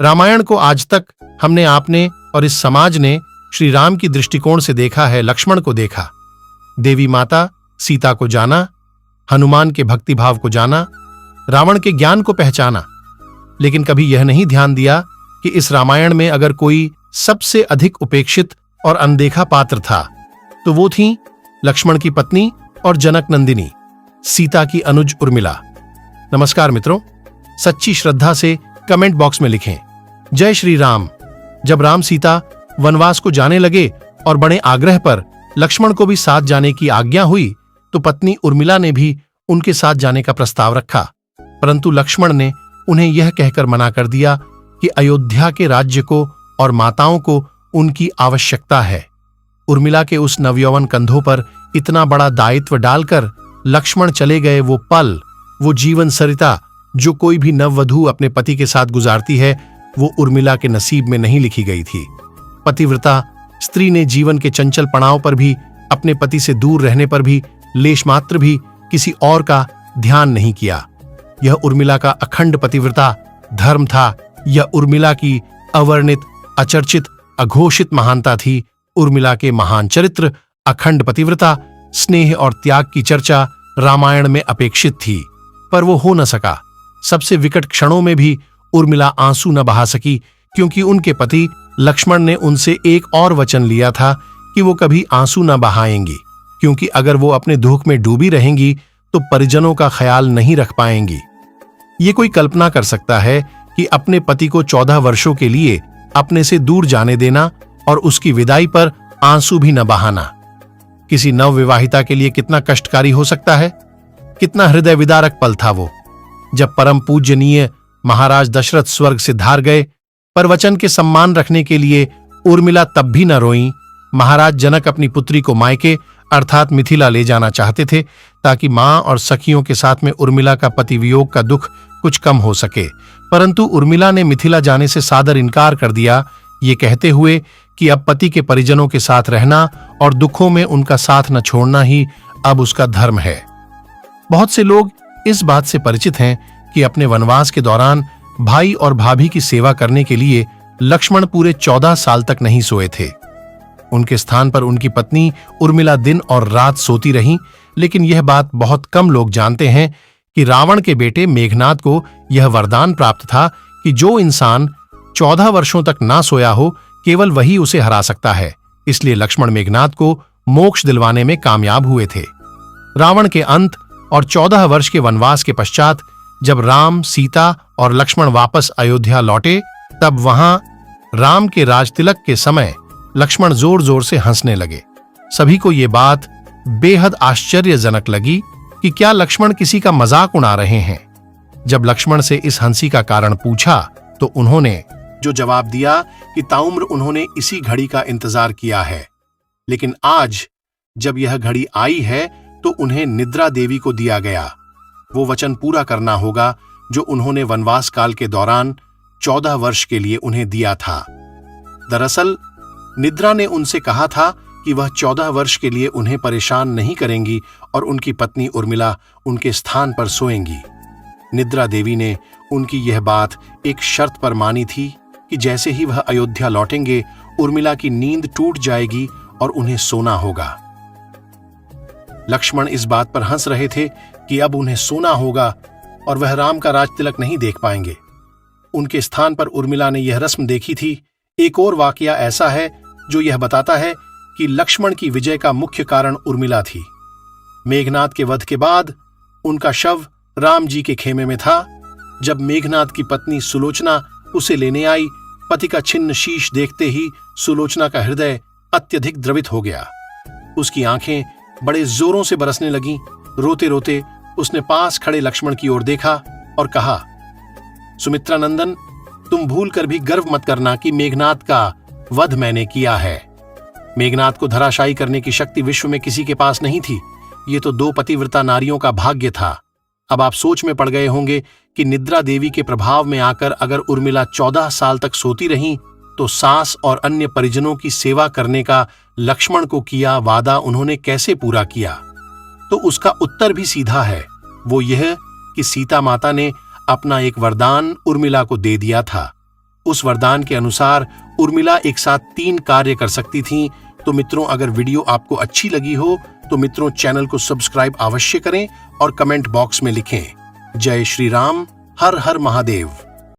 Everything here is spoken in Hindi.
रामायण को आज तक हमने आपने और इस समाज ने श्री राम की दृष्टिकोण से देखा है। लक्ष्मण को देखा, देवी माता सीता को जाना, हनुमान के भक्तिभाव को जाना, रावण के ज्ञान को पहचाना, लेकिन कभी यह नहीं ध्यान दिया कि इस रामायण में अगर कोई सबसे अधिक उपेक्षित और अनदेखा पात्र था तो वो थी लक्ष्मण की पत्नी और जनक नंदिनी, सीता की अनुज उर्मिला। नमस्कार मित्रों, सच्ची श्रद्धा से कमेंट बॉक्स में लिखें जय श्री राम। जब राम सीता वनवास को जाने लगे और बड़े आग्रह पर लक्ष्मण को भी साथ जाने की आज्ञा हुई तो पत्नी उर्मिला ने भी उनके साथ जाने का प्रस्ताव रखा, परंतु लक्ष्मण ने उन्हें यह कहकर मना कर दिया कि अयोध्या के राज्य को और माताओं को उनकी आवश्यकता है। उर्मिला के उस नवयौवन कंधों पर इतना बड़ा दायित्व डालकर लक्ष्मण चले गए। वो पल, वो जीवन सरिता जो कोई भी नववधू अपने पति के साथ गुजारती है, वो उर्मिला के नसीब में नहीं लिखी गई थी। पतिव्रता स्त्री ने जीवन के चंचल पड़ाव पर भी, अपने पति से दूर रहने पर भी लेश मात्र भी किसी और का ध्यान नहीं किया। यह उर्मिला का अखंड पतिव्रता धर्म था। यह उर्मिला की अवर्णित, अचर्चित, अघोषित महानता थी। उर्मिला के महान चरित्र, अखंड पतिव्रता, स्नेह और त्याग की चर्चा रामायण में अपेक्षित थी, पर वो हो न सका। सबसे विकट क्षणों में भी उर्मिला आंसू न बहा सकी, क्योंकि उनके पति लक्ष्मण ने उनसे एक और वचन लिया था कि वो कभी आंसू न बहाएंगी, क्योंकि अगर वो अपने दुख में डूबी रहेंगी तो परिजनों का ख्याल नहीं रख पाएंगी। ये कोई कल्पना कर सकता है कि अपने पति को 14 वर्षों के लिए अपने से दूर जाने देना और उसकी विदाई पर आंसू भी न बहाना किसी नवविवाहिता के लिए कितना कष्टकारी हो सकता है। कितना हृदय विदारक पल था वो, जब परम पूज्यनीय महाराज दशरथ स्वर्ग से धार गए, पर वचन के सम्मान रखने के लिए उर्मिला तब भी न रोईं। महाराज जनक अपनी पुत्री को मायके अर्थात मिथिला ले जाना चाहते थे, ताकि मां और सखियों के साथ में उर्मिला का पति वियोग का दुख कुछ कम हो सके, परंतु उर्मिला ने मिथिला जाने से सादर इनकार कर दिया, ये कहते हुए कि अब पति के परिजनों के साथ रहना और दुखों में उनका साथ न छोड़ना ही अब उसका धर्म है। बहुत से लोग इस बात से परिचित हैं कि अपने वनवास के दौरान भाई और भाभी की सेवा करने के लिए लक्ष्मण पूरे 14 साल तक नहीं सोए थे। उनके स्थान पर उनकी पत्नी उर्मिला दिन और रात सोती रहीं, लेकिन यह बात बहुत कम लोग जानते हैं कि रावण के बेटे मेघनाद को यह वरदान प्राप्त था कि जो इंसान 14 वर्षों तक ना सोया हो, केवल वही उसे हरा सकता है। इसलिए लक्ष्मण मेघनाद को मोक्ष दिलवाने में कामयाब हुए थे। रावण के अंत और 14 वर्ष के वनवास के पश्चात जब राम, सीता और लक्ष्मण वापस अयोध्या लौटे, तब वहां राम के राजतिलक के समय लक्ष्मण जोर जोर से हंसने लगे। सभी को ये बात बेहद आश्चर्यजनक लगी कि क्या लक्ष्मण किसी का मजाक उड़ा रहे हैं। जब लक्ष्मण से इस हंसी का कारण पूछा तो उन्होंने जो जवाब दिया कि ताउम्र उन्होंने इसी घड़ी का इंतजार किया है, लेकिन आज जब यह घड़ी आई है तो उन्हें निद्रा देवी को दिया गया। वो वचन पूरा करना होगा जो उन्होंने वनवास काल के दौरान 14 वर्ष के लिए उन्हें दिया था। दरअसल निद्रा ने उनसे कहा था कि वह 14 वर्ष के लिए उन्हें परेशान नहीं करेंगी और उनकी पत्नी उर्मिला उनके स्थान पर सोएंगी। निद्रा देवी ने उनकी यह बात एक शर्त पर मानी थी कि जैसे ही वह अयोध्या लौटेंगे, उर्मिला की नींद टूट जाएगी और उन्हें सोना होगा। लक्ष्मण इस बात पर हंस रहे थे कि अब उन्हें सोना होगा और वह राम का राजतिलक नहीं देख पाएंगे। उनके स्थान पर उर्मिला ने यह रस्म देखी थी। एक और वाकया ऐसा है जो यह बताता है कि लक्ष्मण की विजय का मुख्य कारण उर्मिला थी। मेघनाद के वध के बाद उनका शव राम जी के खेमे में था। जब मेघनाद की पत्नी सुलोचना उसे लेने आई, पति का छिन्न शीश देखते ही सुलोचना का हृदय अत्यधिक द्रवित हो गया। उसकी आंखें बड़े जोरों से बरसने लगीं। रोते रोते उसने पास खड़े लक्ष्मण की ओर देखा और कहा, सुमित्रा नंदन, तुम भूल कर भी गर्व मत करना कि मेघनाद का वध मैंने किया है। मेघनाद को धराशायी करने की शक्ति विश्व में किसी के पास नहीं थी। ये तो 2 पतिव्रता नारियों का भाग्य था। अब आप सोच में पड़ गए होंगे कि निद्रा देवी के प्रभाव में आकर अगर उर्मिला 14 साल तक सोती रहीं, तो सास और अन्य परिजनों की सेवा करने का लक्ष्मण को किया वादा उन्होंने कैसे पूरा किया। तो उसका उत्तर भी सीधा है, वो यह कि सीता माता ने अपना एक वरदान उर्मिला को दे दिया था। उस वरदान के अनुसार उर्मिला एक साथ 3 कार्य कर सकती थीं। तो मित्रों, अगर वीडियो आपको अच्छी लगी हो तो मित्रों चैनल को सब्सक्राइब अवश्य करें और कमेंट बॉक्स में लिखें जय श्री राम, हर हर महादेव।